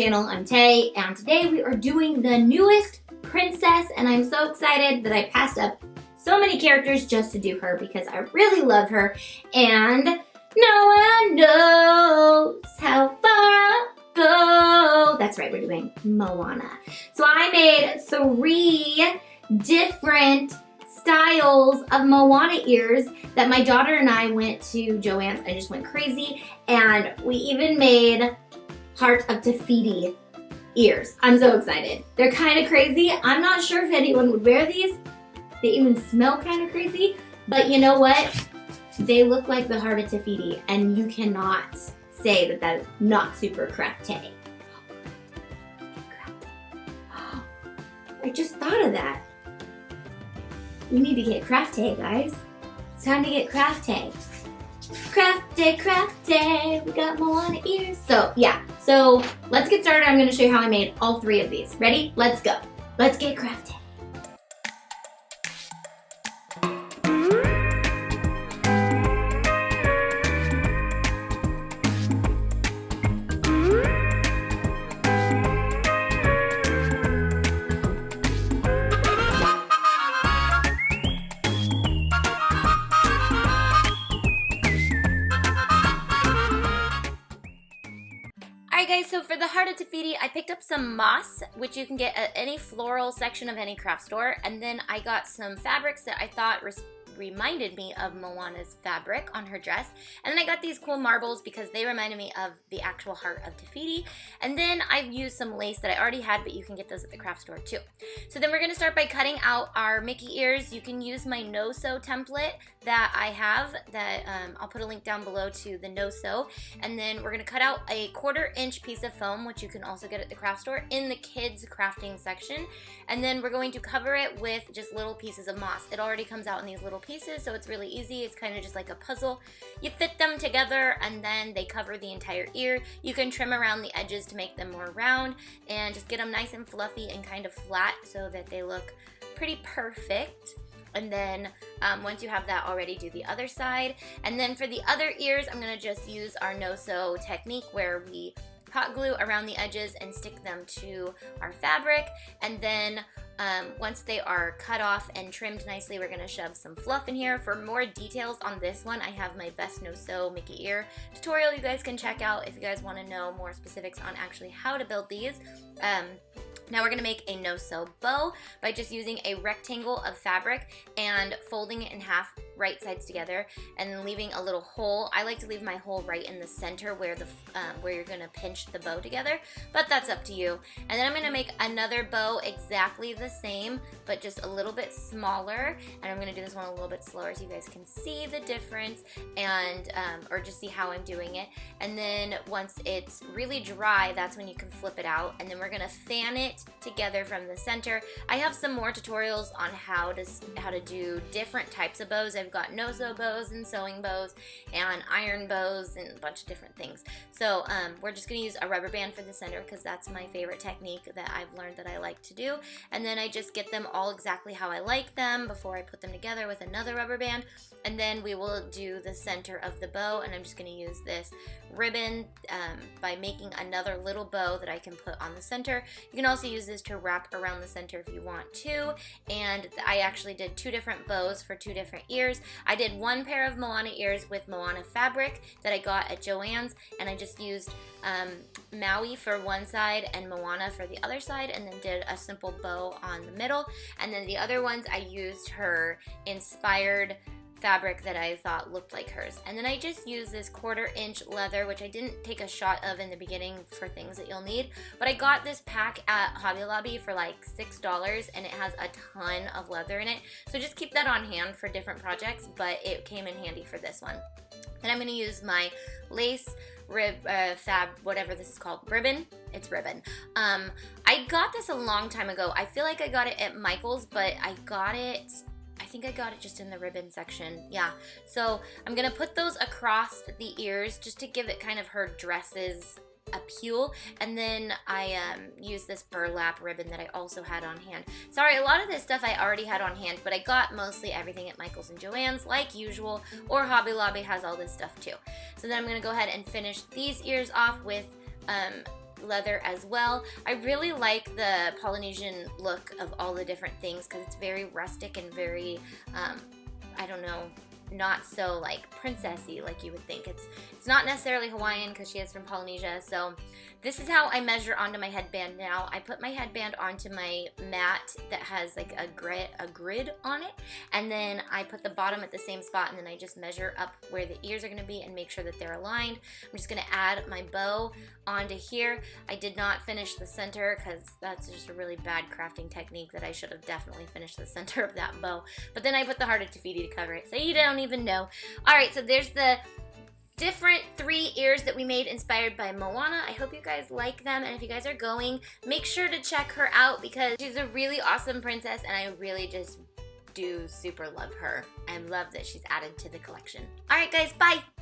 channel. I'm Tay, and today we are doing the newest princess, and I'm so excited that I passed up so many characters just to do her because I really love her, and no one knows how far I'll go. That's right, we're doing Moana. So I made 3 different styles of Moana ears that my daughter and I went to Joann's. I just went crazy, and we even made Heart of Tafiti ears. I'm so excited. They're kind of crazy. I'm not sure if anyone would wear these. They even smell kind of crazy, but you know what? They look like the Heart of Tafiti, and you cannot say that that is not super crafty. I just thought of that. We need to get crafty, guys. It's time to get crafty. Crafty, crafty. We got Moana ears. So yeah, so let's get started. I'm gonna show you how I made all 3 of these. Ready? Let's go. Let's get crafty. Alright guys, so for the Heart of Tafiti, I picked up some moss, which you can get at any floral section of any craft store, and then I got some fabrics that I thought reminded me of Moana's fabric on her dress, and then I got these cool marbles because they reminded me of the actual Heart of Tafiti, and then I've used some lace that I already had, but you can get those at the craft store too. So then we're going to start by cutting out our Mickey ears. You can use my no-sew template that I have, that I'll put a link down below to the no-sew, and then we're going to cut out a 1/4 inch piece of foam, which you can also get at the craft store, in the kids crafting section, and then we're going to cover it with just little pieces of moss. It already comes out in these little pieces, so it's really easy. It's kind of just like a puzzle. You fit them together and then they cover the entire ear. You can trim around the edges to make them more round and just get them nice and fluffy and kind of flat so that they look pretty perfect. And then once you have that already, do the other side. And then for the other ears, I'm gonna just use our no-sew technique where we hot glue around the edges and stick them to our fabric, and then once they are cut off and trimmed nicely, we're gonna shove some fluff in here. For more details on this one, I have my best no-sew Mickey ear tutorial you guys can check out if you guys want to know more specifics on actually how to build these. Now we're going to make a no-sew bow by just using a rectangle of fabric and folding it in half, right sides together, and then leaving a little hole. I like to leave my hole right in the center where the where you're going to pinch the bow together, but that's up to you. And then I'm going to make another bow exactly the same, but just a little bit smaller, and I'm going to do this one a little bit slower so you guys can see the difference, and or just see how I'm doing it. And then once it's really dry, that's when you can flip it out, and then we're going to fan it together from the center. I have some more tutorials on how to do different types of bows. I've got no-sew bows and sewing bows and iron bows and a bunch of different things. So we're just going to use a rubber band for the center because that's my favorite technique that I've learned that I like to do. And then I just get them all exactly how I like them before I put them together with another rubber band. And then we will do the center of the bow, and I'm just going to use this ribbon by making another little bow that I can put on the center. You can also use this to wrap around the center if you want to, and I actually did 2 different bows for 2 different ears. I did 1 pair of Moana ears with Moana fabric that I got at Joann's, and I just used Maui for one side and Moana for the other side, and then did a simple bow on the middle. And then the other ones I used her inspired fabric that I thought looked like hers. And then I just used this 1/4 inch leather, which I didn't take a shot of in the beginning for things that you'll need, but I got this pack at Hobby Lobby for like $6, and it has a ton of leather in it, so just keep that on hand for different projects, but it came in handy for this one. Then I'm going to use my lace fab, whatever this is called, ribbon. It's ribbon. I got this a long time ago. I feel like I got it at Michael's, but I think I got it just in the ribbon section. Yeah. So I'm going to put those across the ears just to give it kind of her dresses appeal, and then I used this burlap ribbon that I also had on hand. Sorry, a lot of this stuff I already had on hand, but I got mostly everything at Michael's and Joann's like usual, or Hobby Lobby has all this stuff too. So then I'm going to go ahead and finish these ears off with leather as well. I really like the Polynesian look of all the different things because it's very rustic and very, I don't know, not so like princessy like you would think. It's not necessarily Hawaiian because she is from Polynesia. So this is how I measure onto my headband now. I put my headband onto my mat that has like a grid on it, and then I put the bottom at the same spot, and then I just measure up where the ears are going to be and make sure that they're aligned. I'm just going to add my bow onto here. I did not finish the center because that's just a really bad crafting technique that I should have definitely finished the center of that bow. But then I put the Heart of Tafiti to cover it, so you don't even know. Alright, so there's the different 3 ears that we made inspired by Moana. I hope you guys like them, and if you guys are going, make sure to check her out because she's a really awesome princess, and I really just do super love her. I love that she's added to the collection. Alright guys, bye!